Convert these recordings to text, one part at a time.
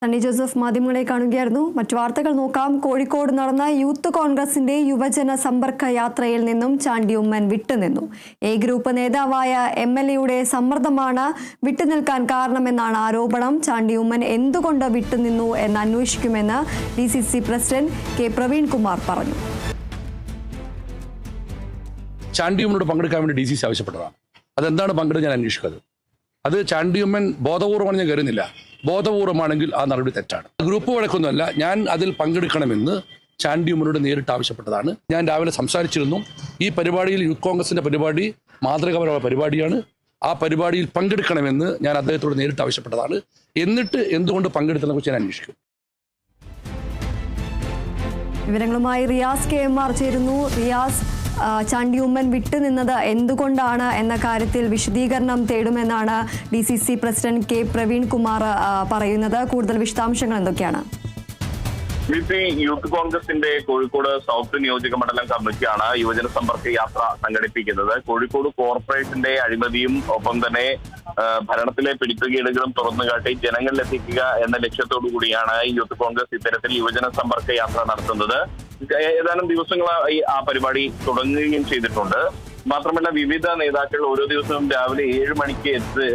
സണ്ണി ജോസഫ് മാധ്യമങ്ങളെ കാണുകയായിരുന്നു. മറ്റു വാർത്തകൾ നോക്കാം. കോഴിക്കോട് നടന്ന യൂത്ത് കോൺഗ്രസിന്റെ യുവജന സമ്പർക്ക യാത്രയിൽ നിന്നും ചാണ്ടി ഉമ്മൻ വിട്ടുനിന്നു. എ ഗ്രൂപ്പ് നേതാവായ MLA സമ്മർദ്ദമാണ് വിട്ടുനിൽക്കാൻ കാരണമെന്നാണ് ആരോപണം. ചാണ്ടി ഉമ്മൻ എന്തുകൊണ്ട് വിട്ടുനിന്നു എന്ന് അന്വേഷിക്കുമെന്ന് DCC പ്രസിഡന്റ് K പ്രവീൺകുമാർ പറഞ്ഞു. ചാണ്ടി ഉമ്മനോട് പങ്കെടുക്കാൻ വേണ്ടി DCC ആവശ്യപ്പെട്ടതാണ്. അതെന്താണ് പങ്കെടുത്ത് ഞാൻ അന്വേഷിക്കുന്നത്. അത് ചാണ്ടി ഉമ്മൻ ബോധപൂർവമാണ് ഞാൻ കരുതുന്നില്ല. ബോധപൂർവമാണെങ്കിൽ ആ നടപടി തെറ്റാണ്. ഗ്രൂപ്പ് വഴക്കൊന്നുമല്ല. ഞാൻ അതിൽ പങ്കെടുക്കണമെന്ന് ചാണ്ടി ഉമ്മനോട് നേരിട്ട് ആവശ്യപ്പെട്ടതാണ്. ഞാൻ രാവിലെ സംസാരിച്ചിരുന്നു. ഈ പരിപാടിയിൽ യൂത്ത് കോൺഗ്രസിന്റെ പരിപാടി മാതൃകാപരമായ പരിപാടിയാണ്. ആ പരിപാടിയിൽ പങ്കെടുക്കണമെന്ന് ഞാൻ അദ്ദേഹത്തോട് നേരിട്ട് ആവശ്യപ്പെട്ടതാണ്. എന്നിട്ട് എന്തുകൊണ്ട് പങ്കെടുത്തതിനെ കുറിച്ച് ഞാൻ അന്വേഷിക്കും. വിവരങ്ങളുമായി റിയാസ് KMR ചേരുന്നു. റിയാസ്, ചാണ്ടി ഉമ്മൻ വിട്ടുനിന്നത് എന്തുകൊണ്ടാണ് എന്ന കാര്യത്തിൽ വിശദീകരണം തേടുമെന്നാണ് DCC പ്രസിഡന്റ് K പ്രവീൺകുമാർ പറയുന്നത്. കൂടുതൽ വിശദാംശങ്ങൾ എന്തൊക്കെയാണ്? യൂത്ത് കോൺഗ്രസിന്റെ കോഴിക്കോട് സൗത്ത് നിയോജക മണ്ഡലം കമ്മിറ്റിയാണ് യുവജന സമ്പർക്ക യാത്ര സംഘടിപ്പിക്കുന്നത്. കോഴിക്കോട് കോർപ്പറേഷന്റെ അഴിമതിയും ഒപ്പം തന്നെ ഭരണത്തിലെ പിടിച്ചുകേടുകളും തുറന്നുകാട്ടി ജനങ്ങളിലെത്തിക്കുക എന്ന ലക്ഷ്യത്തോടു കൂടിയാണ് യൂത്ത് കോൺഗ്രസ് ഇത്തരത്തിൽ യുവജന സമ്പർക്ക യാത്ര നടത്തുന്നത്. ഏതാനും ദിവസങ്ങളായി ആ പരിപാടി തുടങ്ങുകയും ചെയ്തിട്ടുണ്ട്. മാത്രമല്ല, വിവിധ നേതാക്കൾ ഓരോ ദിവസവും രാവിലെ 7 മണിക്ക്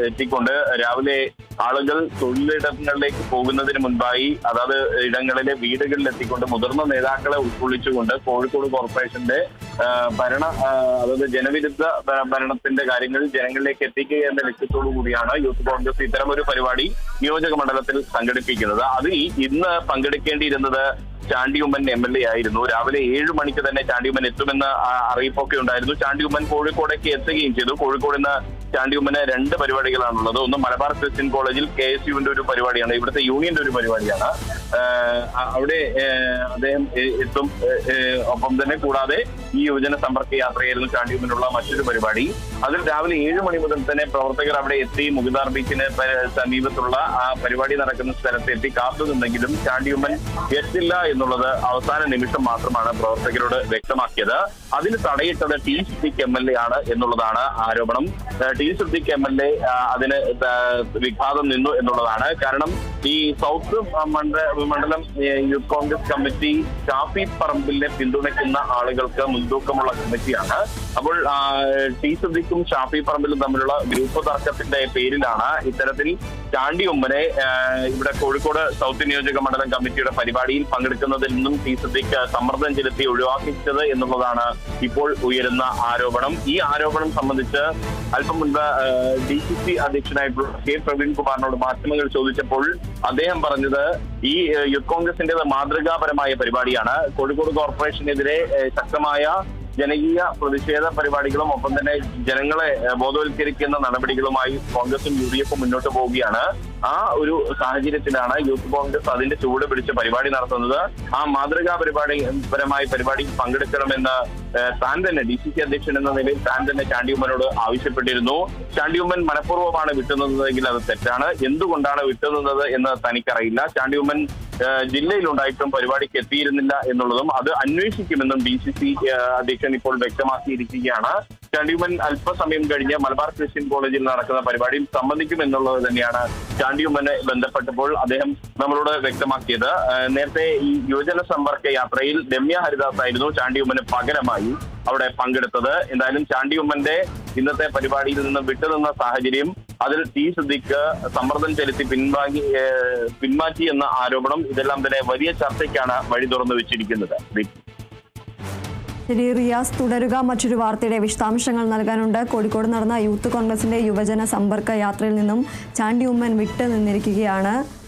എത്തിക്കൊണ്ട് രാവിലെ ആളുകൾ തൊഴിലിടങ്ങളിലേക്ക് പോകുന്നതിന് മുൻപായി അതാത് ഇടങ്ങളിലെ വീടുകളിൽ എത്തിക്കൊണ്ട് മുതിർന്ന നേതാക്കളെ ഉൾക്കൊള്ളിച്ചുകൊണ്ട് കോഴിക്കോട് കോർപ്പറേഷന്റെ അതായത് ജനവിരുദ്ധ ഭരണത്തിന്റെ കാര്യങ്ങൾ ജനങ്ങളിലേക്ക് എത്തിക്കുക എന്ന ലക്ഷ്യത്തോടു കൂടിയാണ് യൂത്ത് കോൺഗ്രസ് ഇത്തരമൊരു പരിപാടി നിയോജക മണ്ഡലത്തിൽ സംഘടിപ്പിക്കുന്നത്. അതിൽ ഇന്ന് പങ്കെടുക്കേണ്ടിയിരുന്നത് ചാണ്ടി ഉമ്മൻ MLA ആയിരുന്നു. രാവിലെ 7 മണിക്ക് തന്നെ ചാണ്ടി ഉമ്മൻ എത്തുമെന്ന അറിയിപ്പൊക്കെ ഉണ്ടായിരുന്നു. ചാണ്ടി ഉമ്മൻ കോഴിക്കോടേക്ക് എത്തുകയും ചെയ്തു. കോഴിക്കോട് ഇന്ന് ചാണ്ടി ഉമ്മന് 2 പരിപാടികളാണുള്ളത്. ഒന്ന് മലബാർ ക്രിസ്ത്യൻ കോളേജിൽ KSUവിന്റെ ഒരു പരിപാടിയാണ്, ഇവിടുത്തെ യൂണിയന്റെ ഒരു പരിപാടിയാണ്. അവിടെ അദ്ദേഹം എത്തും. ഒപ്പം തന്നെ കൂടാതെ ഈ യുവജന സമ്പർക്ക യാത്രയായിരുന്നു ചാണ്ടി ഉമ്മനുള്ള മറ്റൊരു പരിപാടി. അതിൽ രാവിലെ 7 മണി മുതൽ തന്നെ പ്രവർത്തകർ അവിടെ എത്തി മുകുന്ദാർ ബീച്ചിന് സമീപത്തുള്ള ആ പരിപാടി നടക്കുന്ന സ്ഥലത്ത് എത്തി കാത്തുനിന്നെങ്കിലും ചാണ്ടി ഉമ്മൻ എത്തില്ല എന്നുള്ളത് അവസാന നിമിഷം മാത്രമാണ് പ്രവർത്തകരോട് വ്യക്തമാക്കിയത്. അതിന് തടയിട്ടത് T സിദ്ദിഖ് MLA ആണ് എന്നുള്ളതാണ് ആരോപണം. T സിദ്ദിഖ് MLA അതിന് വിഘാതം നിന്നു എന്നുള്ളതാണ്. കാരണം ഈ സൗത്ത് മണ്ഡലം യൂത്ത് കോൺഗ്രസ് കമ്മിറ്റി ഷാഫി പറമ്പിലിനെ പിന്തുണയ്ക്കുന്ന ആളുകൾക്ക് മുൻതൂക്കമുള്ള കമ്മിറ്റിയാണ്. അപ്പോൾ T സിദ്ദിഖും ഷാഫി പറമ്പിലും തമ്മിലുള്ള ഗ്രൂപ്പ് തർക്കത്തിന്റെ പേരിലാണ് ഇത്തരത്തിൽ ചാണ്ടി ഉമ്മനെ ഇവിടെ കോഴിക്കോട് സൗത്ത് നിയോജക മണ്ഡലം കമ്മിറ്റിയുടെ പരിപാടിയിൽ പങ്കെടുക്കുന്നതിൽ നിന്നും T സിദ്ദിഖ് സമ്മർദ്ദം ചെലുത്തി ഒഴിവാക്കിച്ചത് എന്നുള്ളതാണ് ഇപ്പോൾ ഉയരുന്ന ആരോപണം. ഈ ആരോപണം സംബന്ധിച്ച് അല്പം മുൻപ് DCC അധ്യക്ഷനായിട്ടുള്ള K പ്രവീൺകുമാറിനോട് മാധ്യമങ്ങൾ ചോദിച്ചപ്പോൾ അദ്ദേഹം പറഞ്ഞത് ഈ യൂത്ത് കോൺഗ്രസിന്റെ മാതൃകാപരമായ പരിപാടിയാണ്. കോഴിക്കോട് കോർപ്പറേഷനെതിരെ ശക്തമായ ജനകീയ പ്രതിഷേധ പരിപാടികളും ഒപ്പം തന്നെ ജനങ്ങളെ ബോധവൽക്കരിക്കുന്ന നടപടികളുമായി കോൺഗ്രസും UDF മുന്നോട്ട് പോവുകയാണ്. ആ ഒരു സാഹചര്യത്തിലാണ് യൂത്ത് കോൺഗ്രസ് അതിന്റെ ചൂട് പിടിച്ച് പരിപാടി നടത്തുന്നത്. ആ മാതൃകാപരമായ പരിപാടിയിൽ പങ്കെടുക്കണമെന്ന് താൻ തന്നെ DCC അധ്യക്ഷൻ എന്ന നിലയിൽ താൻ തന്നെ ചാണ്ടി ഉമ്മനോട് ആവശ്യപ്പെട്ടിരുന്നു. ചാണ്ടി ഉമ്മൻ മനഃപൂർവ്വമാണ് വിട്ടുനിന്നതെങ്കിൽ അത് തെറ്റാണ്. എന്തുകൊണ്ടാണ് വിട്ടുനിന്നത് എന്ന് തനിക്കറിയില്ല. ചാണ്ടി ഉമ്മൻ ജില്ലയിലുണ്ടായിട്ടും പരിപാടിക്ക് എത്തിയിരുന്നില്ല എന്നുള്ളതും അത് അന്വേഷിക്കുമെന്നും DCC അധ്യക്ഷൻ ഇപ്പോൾ വ്യക്തമാക്കിയിരിക്കുകയാണ്. ചാണ്ടി ഉമ്മൻ അല്പസമയം കഴിഞ്ഞ് മലബാർ ക്രിസ്ത്യൻ കോളേജിൽ നടക്കുന്ന പരിപാടിയിൽ സംബന്ധിക്കുമെന്നുള്ളത് തന്നെയാണ് ചാണ്ടി ഉമ്മനെ ബന്ധപ്പെട്ടപ്പോൾ അദ്ദേഹം നമ്മളോട് വ്യക്തമാക്കിയത്. നേരത്തെ ഈ യുവജന സമ്പർക്ക യാത്രയിൽ രമ്യ ഹരിദാസ് ആയിരുന്നു ചാണ്ടി ഉമ്മന് പകരമായി അവിടെ പങ്കെടുത്തത്. എന്തായാലും ചാണ്ടി ഉമ്മന്റെ ഇന്നത്തെ പരിപാടിയിൽ നിന്ന് വിട്ടുനിന്ന സാഹചര്യം, അതിൽ T സിദ്ദിഖ് സമ്മർദ്ദം ചെലുത്തി പിന്മാറ്റി എന്ന ആരോപണം, ഇതെല്ലാം തന്നെ വലിയ ചർച്ചയ്ക്കാണ് വഴി തുറന്നു വെച്ചിരിക്കുന്നത്. ശരി റിയാസ്, തുടരുക. മറ്റൊരു വാർത്തയുടെ വിശദാംശങ്ങൾ നൽകാനുണ്ട്. കോഴിക്കോട് നടന്ന യൂത്ത് കോൺഗ്രസിന്റെ യുവജന സമ്പർക്ക യാത്രയിൽ നിന്നും ചാണ്ടി ഉമ്മൻ വിട്ടുനിന്നിരിക്കുകയാണ്.